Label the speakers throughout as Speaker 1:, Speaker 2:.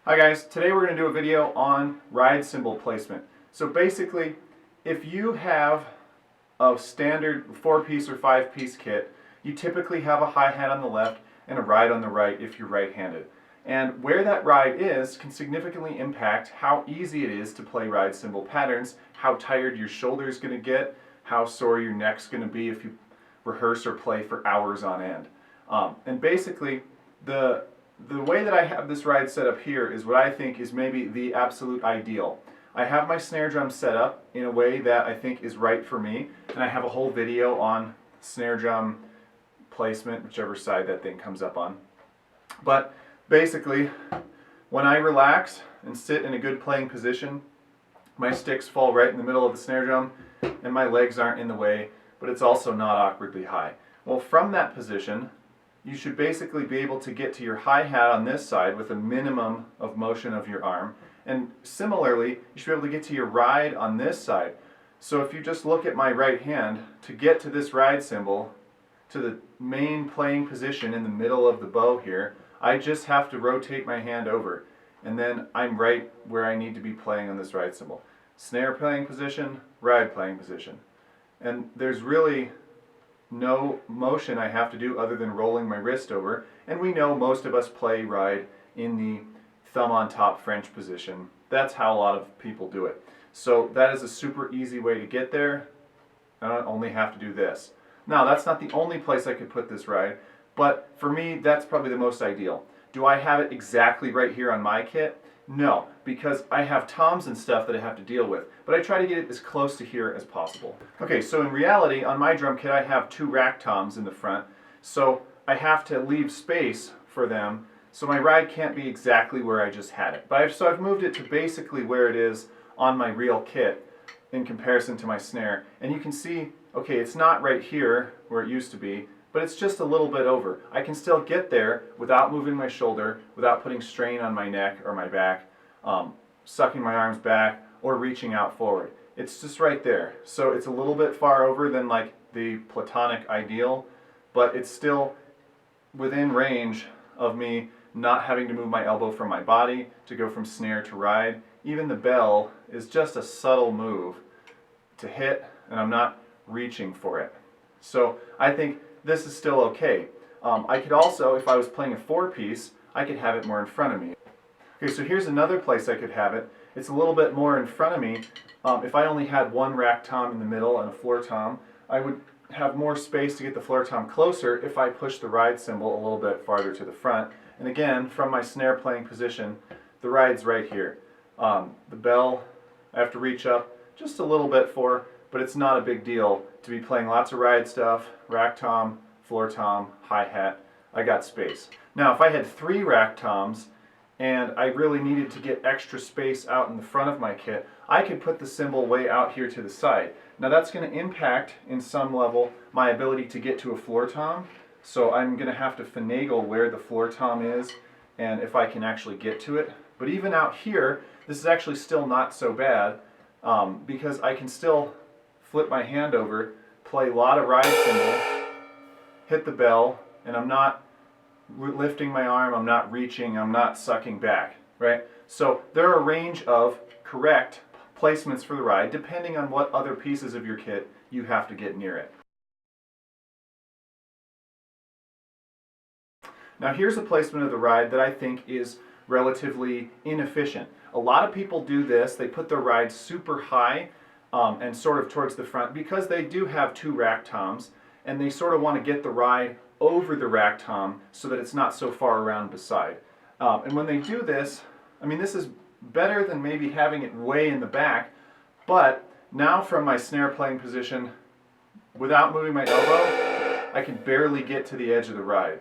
Speaker 1: Hi guys, today we're going to do a video on ride cymbal placement. So basically, if you have a standard 4-piece or 5-piece kit, you typically have a hi-hat on the left and a ride on the right if you're right-handed. And where that ride is can significantly impact how easy it is to play ride cymbal patterns, how tired your shoulder is going to get, how sore your neck's going to be if you rehearse or play for hours on end. And basically, the way that I have this ride set up here is what I think is maybe the absolute ideal. I have my snare drum set up in a way that I think is right for me, and I have a whole video on snare drum placement, whichever side that thing comes up on. But basically, when I relax and sit in a good playing position, my sticks fall right in the middle of the snare drum and my legs aren't in the way, but it's also not awkwardly high. Well, from that position, you should basically be able to get to your hi-hat on this side with a minimum of motion of your arm. And similarly, you should be able to get to your ride on this side. So if you just look at my right hand, to get to this ride cymbal, to the main playing position in the middle of the bow here, I just have to rotate my hand over. And then I'm right where I need to be playing on this ride cymbal. Snare playing position, ride playing position. And there's really no motion I have to do other than rolling my wrist over, and we know most of us play ride in the thumb on top French position. That's how a lot of people do it. So that is a super easy way to get there. I don't only have to do this. Now that's not the only place I could put this ride, but for me that's probably the most ideal. Do I have it exactly right here on my kit? No, because I have toms and stuff that I have to deal with, but I try to get it as close to here as possible. Okay, so in reality, on my drum kit I have 2 rack toms in the front, so I have to leave space for them, so my ride can't be exactly where I just had it. But so I've moved it to basically where it is on my real kit in comparison to my snare, and you can see, okay, it's not right here where it used to be, but it's just a little bit over. I can still get there without moving my shoulder, without putting strain on my neck or my back, sucking my arms back, or reaching out forward. It's just right there. So it's a little bit far over than like the platonic ideal, but it's still within range of me not having to move my elbow from my body to go from snare to ride. Even the bell is just a subtle move to hit, and I'm not reaching for it. So I think this is still okay. I could also, if I was playing a 4-piece, I could have it more in front of me. Okay, so here's another place I could have it. It's a little bit more in front of me. If I only had one rack tom in the middle and a floor tom, I would have more space to get the floor tom closer if I push the ride cymbal a little bit farther to the front. And again, from my snare playing position, the ride's right here. The bell, I have to reach up just a little bit for, but it's not a big deal to be playing lots of ride stuff, rack tom, floor tom, hi-hat. I got space. Now if I had 3 rack toms and I really needed to get extra space out in the front of my kit, I could put the cymbal way out here to the side. Now that's going to impact in some level my ability to get to a floor tom, so I'm going to have to finagle where the floor tom is and if I can actually get to it. But even out here, this is actually still not so bad because I can still flip my hand over, play a lot of ride cymbal, hit the bell, and I'm not lifting my arm, I'm not reaching, I'm not sucking back, right? So there are a range of correct placements for the ride depending on what other pieces of your kit you have to get near it. Now here's a placement of the ride that I think is relatively inefficient. A lot of people do this, they put their ride super high and sort of towards the front because they do have 2 rack toms and they sort of want to get the ride over the rack tom so that it's not so far around beside. And when they do this, I mean this is better than maybe having it way in the back, but now from my snare playing position, without moving my elbow, I can barely get to the edge of the ride.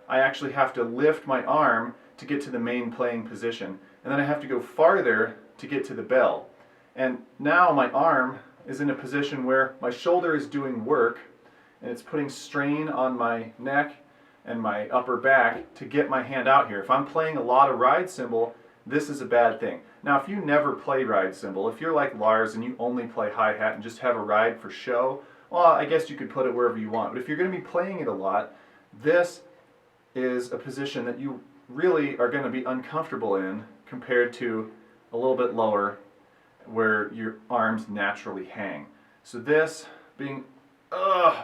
Speaker 1: I actually have to lift my arm to get to the main playing position, and then I have to go farther to get to the bell. And now my arm is in a position where my shoulder is doing work and it's putting strain on my neck and my upper back to get my hand out here. If I'm playing a lot of ride cymbal, this is a bad thing. Now if you never play ride cymbal, if you're like Lars and you only play hi-hat and just have a ride for show, well, I guess you could put it wherever you want. But if you're going to be playing it a lot, this is a position that you really are going to be uncomfortable in compared to a little bit lower where your arms naturally hang. So this being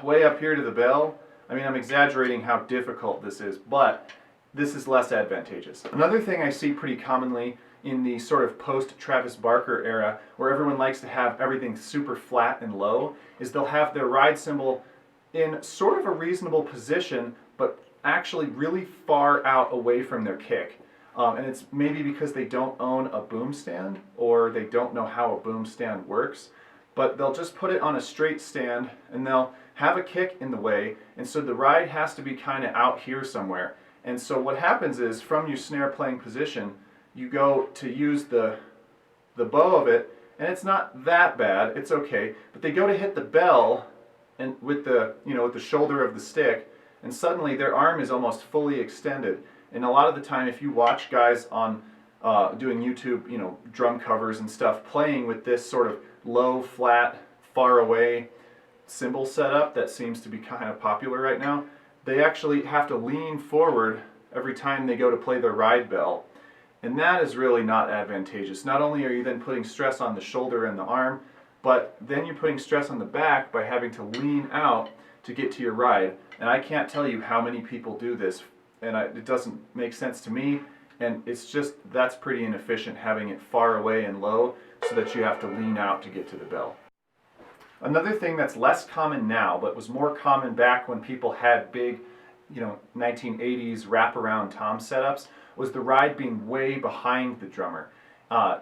Speaker 1: way up here to the bell, I mean, I'm exaggerating how difficult this is, but this is less advantageous. Another thing I see pretty commonly in the sort of post-Travis Barker era, where everyone likes to have everything super flat and low, is they'll have their ride cymbal in sort of a reasonable position, but actually really far out away from their kick. And it's maybe because they don't own a boom stand, or they don't know how a boom stand works, but they'll just put it on a straight stand and they'll have a kick in the way, and so the ride has to be kind of out here somewhere. And so what happens is, from your snare playing position, you go to use the bow of it, and it's not that bad, it's okay, but they go to hit the bell and with the, with the shoulder of the stick, and suddenly their arm is almost fully extended. And a lot of the time, if you watch guys on doing YouTube, drum covers and stuff, playing with this sort of low, flat, far away cymbal setup that seems to be kind of popular right now, they actually have to lean forward every time they go to play their ride bell. And that is really not advantageous. Not only are you then putting stress on the shoulder and the arm, but then you're putting stress on the back by having to lean out to get to your ride. And I can't tell you how many people do this, and it doesn't make sense to me, and it's just, that's pretty inefficient, having it far away and low so that you have to lean out to get to the bell. Another thing that's less common now, but was more common back when people had big, 1980s wraparound tom setups, was the ride being way behind the drummer.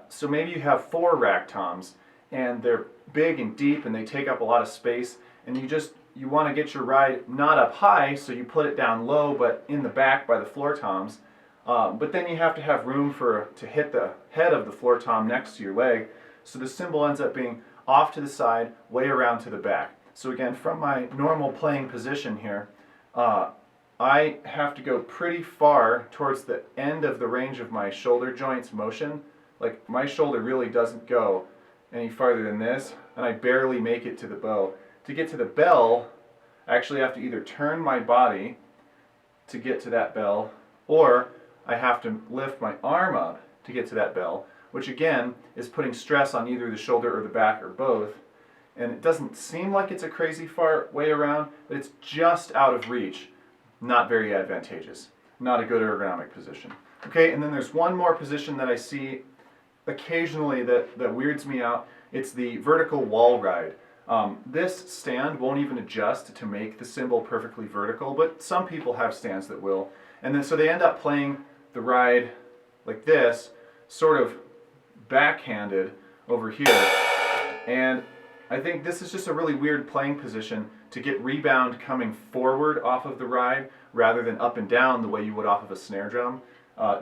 Speaker 1: So maybe you have 4 rack toms, and they're big and deep, and they take up a lot of space, and you want to get your ride not up high, so you put it down low, but in the back by the floor toms. But then you have to have room to hit the head of the floor tom next to your leg, so the cymbal ends up being off to the side, way around to the back. So again, from my normal playing position here, I have to go pretty far towards the end of the range of my shoulder joints motion. Like, my shoulder really doesn't go any farther than this, and I barely make it to the bow. To get to the bell, I actually have to either turn my body to get to that bell, or I have to lift my arm up to get to that bell, which again is putting stress on either the shoulder or the back or both. And it doesn't seem like it's a crazy far way around, but it's just out of reach. Not very advantageous. Not a good ergonomic position. Okay, and then there's one more position that I see occasionally that weirds me out. It's the vertical wall ride. This stand won't even adjust to make the cymbal perfectly vertical, but some people have stands that will. And then so they end up playing the ride like this, sort of backhanded over here. And I think this is just a really weird playing position to get rebound coming forward off of the ride rather than up and down the way you would off of a snare drum.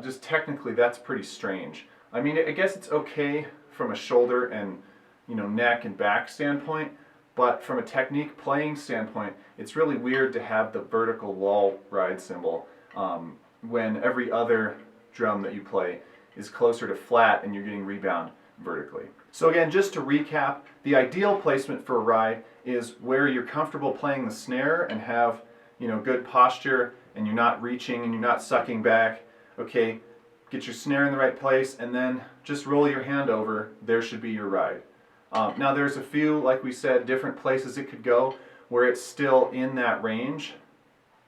Speaker 1: Just technically, that's pretty strange. I mean, I guess it's okay from a shoulder and neck and back standpoint, but from a technique playing standpoint, it's really weird to have the vertical wall ride cymbal when every other drum that you play is closer to flat and you're getting rebound vertically. So again, just to recap, the ideal placement for a ride is where you're comfortable playing the snare and have good posture, and you're not reaching and you're not sucking back. Okay, get your snare in the right place, and then just roll your hand over. There should be your ride. Now there's a few, like we said, different places it could go where it's still in that range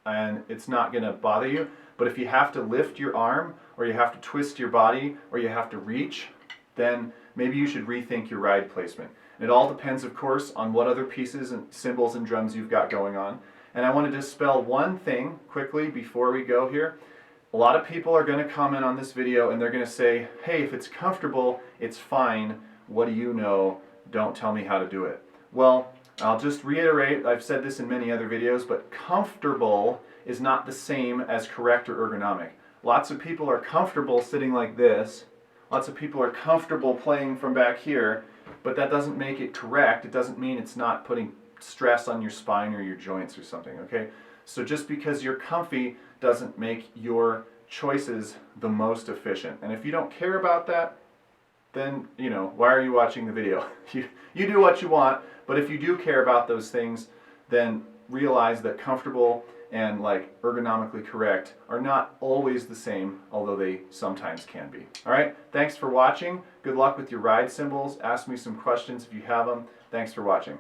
Speaker 1: and it's not going to bother you. But if you have to lift your arm, or you have to twist your body, or you have to reach, then maybe you should rethink your ride placement. And it all depends, of course, on what other pieces and cymbals and drums you've got going on. And I want to dispel one thing quickly before we go here. A lot of people are going to comment on this video and they're going to say, hey, if it's comfortable, it's fine. What do you know? Don't tell me how to do it. Well, I'll just reiterate, I've said this in many other videos, but comfortable is not the same as correct or ergonomic. Lots of people are comfortable sitting like this. Lots of people are comfortable playing from back here, but that doesn't make it correct. It doesn't mean it's not putting stress on your spine or your joints or something, okay? So just because you're comfy doesn't make your choices the most efficient. And if you don't care about that, then, why are you watching the video? You do what you want, but if you do care about those things, then realize that comfortable and like ergonomically correct are not always the same, although they sometimes can be. All right, thanks for watching. Good luck with your ride cymbals. Ask me some questions if you have them. Thanks for watching.